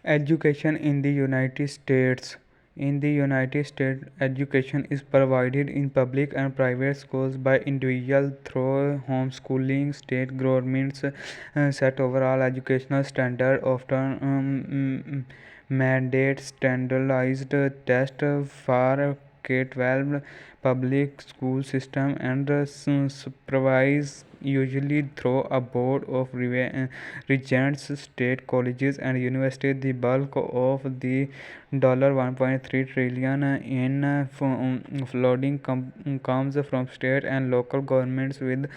Education in the United States. In the United States, education is provided in public and private schools by individuals through homeschooling. State governments set overall educational standard, often mandate standardized tests for K-12 public school system and supervise usually through a board of regents. State colleges and universities. The bulk of the $1.3 trillion in flooding comes from state and local governments, with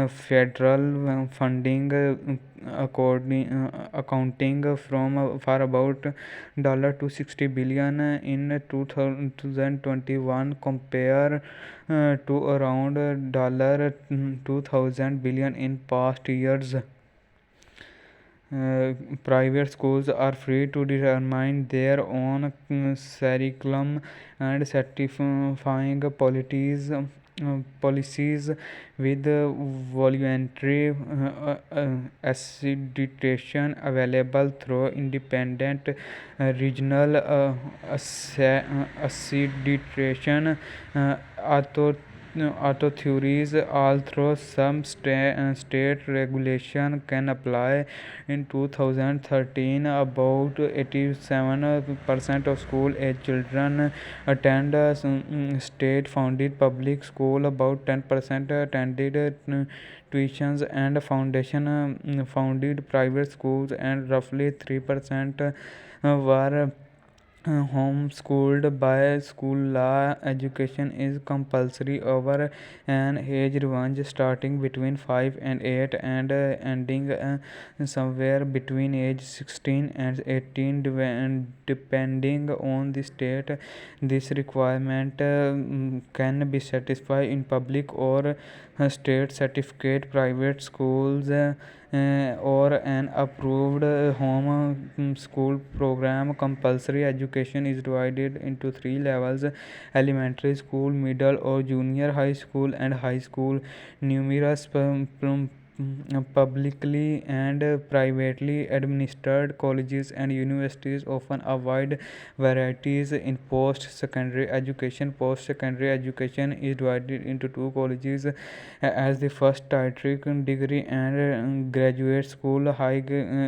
federal funding accounting for about $260 billion in 2021, compare to around $2000 billion in past years. Private schools are free to determine their own curriculum and certifying policies with voluntary accreditation available through independent regional accreditation authorities. Although some state regulation can apply. In 2013, about 87% of school-age children attend state-funded public school. About 10% attended tuitions and foundation-funded private schools, and roughly 3% were homeschooled. By school law, education is compulsory over an age range starting between 5 and 8 and ending somewhere between age 16 and 18, depending on the state. This requirement can be satisfied in public or state certificate private schools or an approved home school program. Compulsory education is divided into three levels: elementary school, middle or junior high school, and high school. Numerous publicly and privately administered colleges and universities offer a wide varieties in post-secondary education. Post-secondary education is divided into two colleges as the first tertiary degree and graduate school. High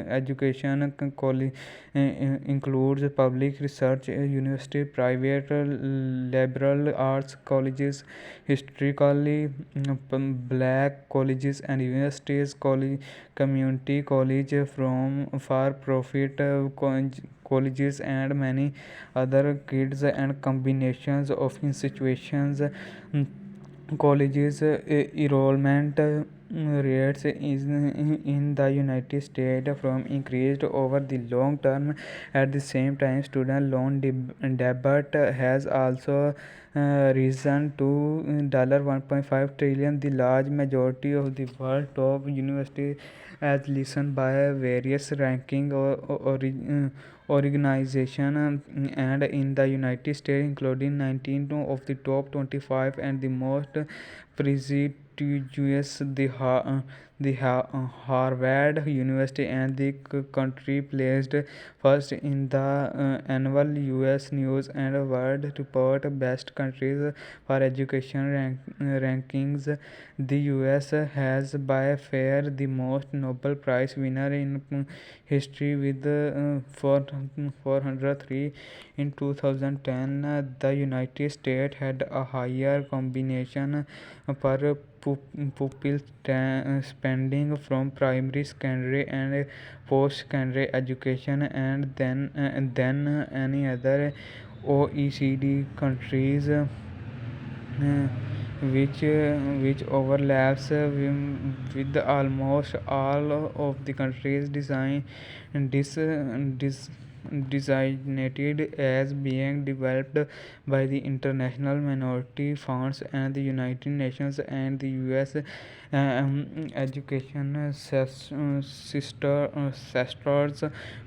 education college includes public research university, private liberal arts colleges, historically black colleges and universities, community college, from for-profit colleges, and many other kids and combinations of institutions. Colleges enrollment rates in the United States from increased over the long term. At the same time, student loan debt has also risen to $1.5 trillion. The large majority of the world top universities, as listed by various ranking organization, and in the United States, including 19 of the top 25 and the most prestigious, Harvard University, and the country placed first in the annual U.S. News and World Report Best Countries for Education rankings. The U.S. has by far the most Nobel Prize winner in history, with 403 in 2010. The United States had a higher combination per pupil spending from primary, secondary, and post-secondary education and than any other OECD countries, which overlaps with almost all of the countries designated as being developed by the International Minority Funds and the United Nations. And the U.S. Education sectors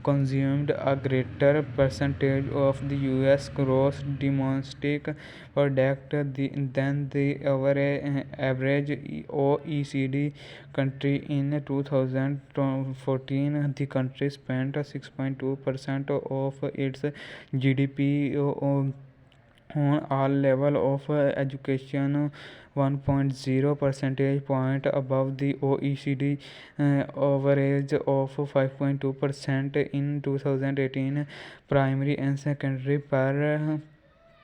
consumed a greater percentage of the U.S. gross domestic product than the average OECD country. In 2014, the country spent 6.2% of its GDP on all level of education, 1.0 percentage point above the OECD average of 5.2% in 2018. Primary and secondary per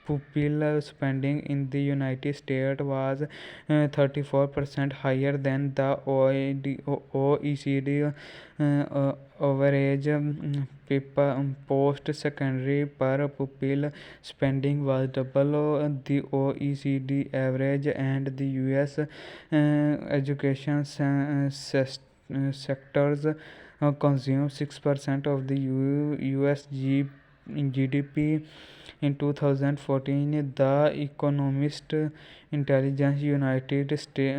pupil spending in the United States was 34% higher than the OECD average. Post-secondary per pupil spending was double the OECD average, and the US education sectors consume 6% of the US GDP. In 2014, the Economist Intelligence United States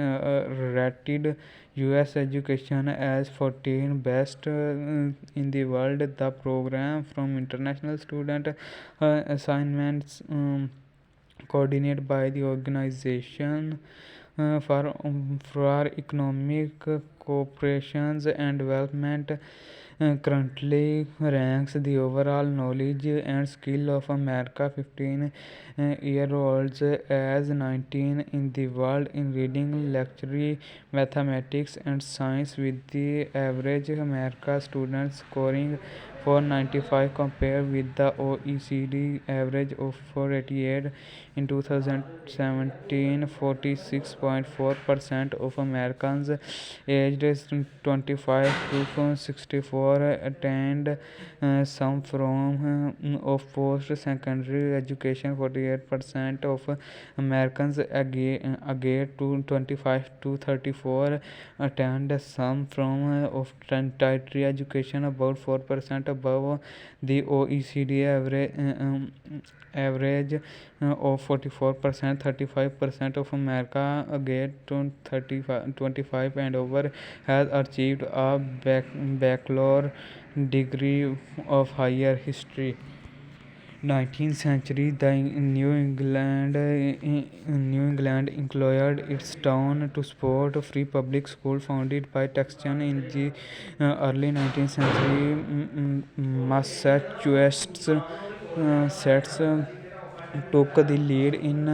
rated US education as 14 best in the world. The program from international student assignments coordinated by the Organization for Economic Cooperation and Development currently ranks the overall knowledge and skill of America 15-year-olds as 19 in the world in reading, literacy, mathematics and science, with the average America student scoring 495 compared with the OECD average of 488. In 2017, 46.4% of Americans aged 25 to 64 attained some form of post-secondary education. 48% of Americans aged to 25 to 34 attend some form of tertiary education, about 4% above the OECD average of 44%. 35% of America aged to 25 and over has achieved a bachelor degree of higher history. 19th century, the New England included its town to support free public school founded by Texan in the early 19th century. Massachusetts took the lead in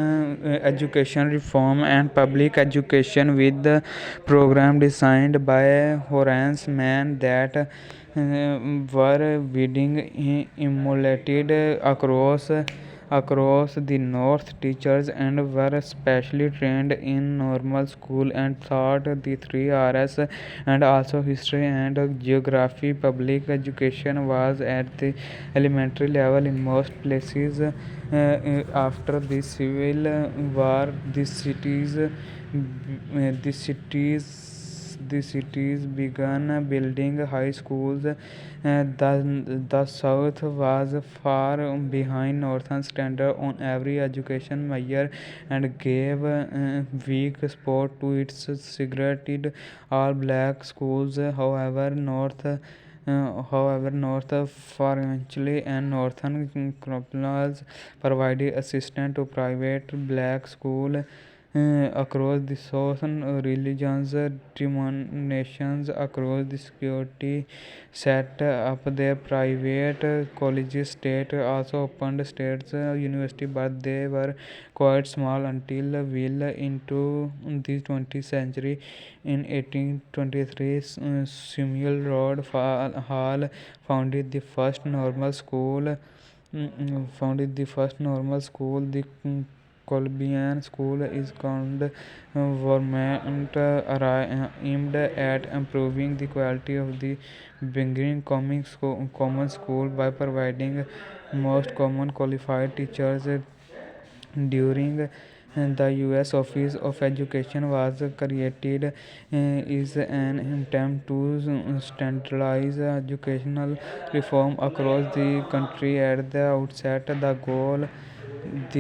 education reform and public education with the program designed by Horace Mann that were being emulated across the North. Teachers and were specially trained in normal school and taught the three R's and also history and geography. Public education was at the elementary level in most places. After the Civil War, the cities began building high schools. The South was far behind Northern standard on every education measure and gave weak support to its segregated all-black schools. North financially and Northern criminals provided assistance to private black schools across the South. Religions denominations across the security set up their private colleges. State also opened states university, but they were quite small until well into the 20th century. In 1823, Samuel Rod Hall founded the first normal school. The Columbian School is called government aimed at improving the quality of the beginning common school by providing most common qualified teachers. During the U.S. Office of Education was created is an attempt to standardize educational reform across the country. At the outset, the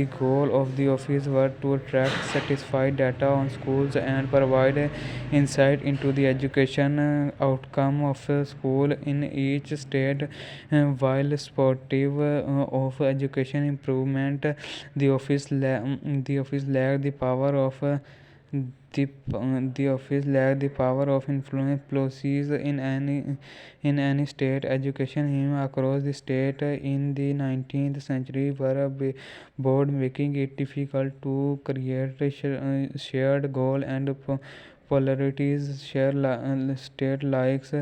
goal of the office was to attract satisfied data on schools and provide insight into the education outcome of a school in each state. While supportive of education improvement, the office lacked the power of the office lacked the power of influence policies in any state. Education him across the state in the 19th century were a board, making it difficult to create a shared goal and polarities. State likes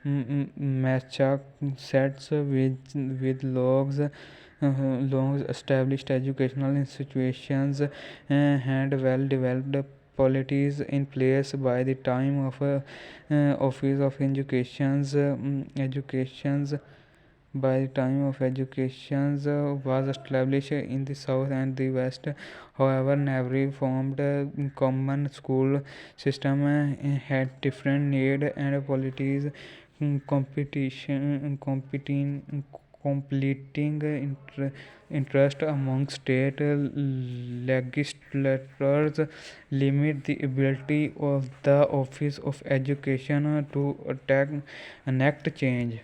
Massachusetts with long established educational institutions and well developed policies in place by the time of office of educations by the time of educations was established in the south and the west. However, never formed common school system had different need and policies completing interest among state legislators limit the ability of the office of education to enact change.